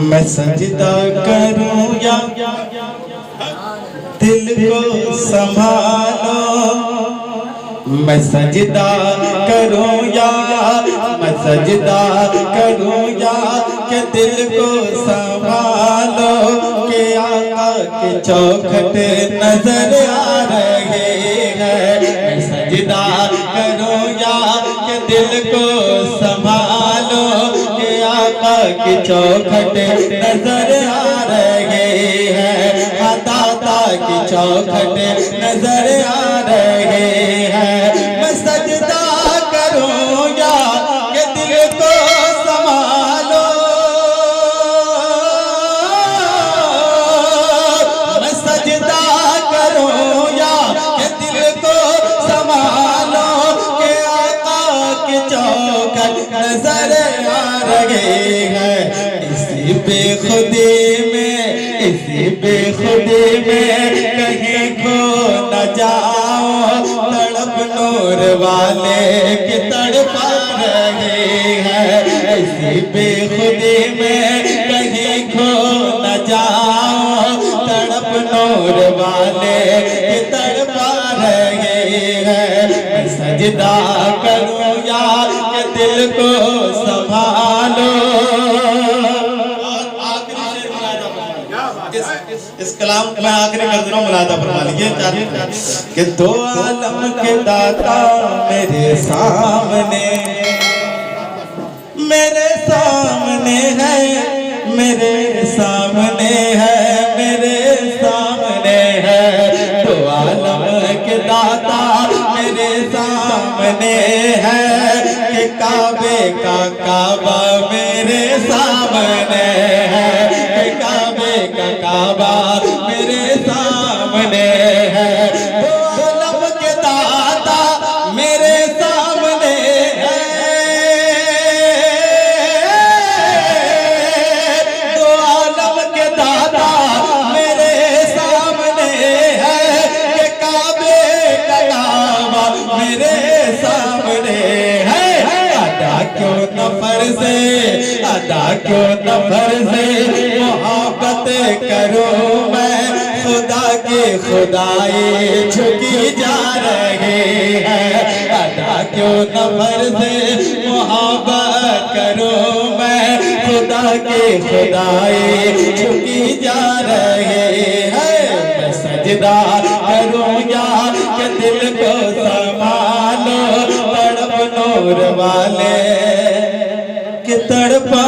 मैं सजदा करूं या दिल को संभालो, मैं सजदा करूं या मैं सजदा करूं या कि दिल को संभालो, के आका के चौखट नजर आ रहे हैं। मैं सजदा करूं या कि दिल को संभालो, के आका के चौखट नजर आ रहे हैं। दाता की चौखट नजर आ रहे हैं। मैं सजदा करूं या कि दिल को संभालो, मैं सजदा करूं या कि दिल को संभालो, के आका की चौखट नजर आ रहे हैं। इसी बेखुदी में कहीं खो न जाओ, तड़प नूर वाले की तड़पा रहे हैं। इसी बेखुदी में कहीं खो न जाओ, तड़प नूर वाले की तड़पा रहे हैं। मैं सजदा करूं या कि दिल को संभालो। इस कलाम को मैं आखिरी कर दे रहा हूँ, मुलादा फरमा लीजिए कि दो आलम के दाता मेरे सामने है, मेरे सामने है, मेरे सामने है। दो आलम के दाता मेरे सामने है, कि काबे का काबा मेरे सामने है, कि काबे का काबा मेरे सामने है। दो आलम के दाता मेरे सामने है, दो आलम के दाता मेरे सामने है, कि काबे का काबा मेरे सामने है। अदा क्यों न फर्ज़े, अदा क्यों न फर्ज़े मोहब्बत करूं मैं, खुदा की खुदाई झुकी जा रही है। अदा क्यों न फर्ज़े मोहब्बत करूं मैं, खुदा की खुदाई झुकी जा रही है। मैं सजदा करूं या कि दिल को संभालो, तड़प नूर वाले कि तड़पा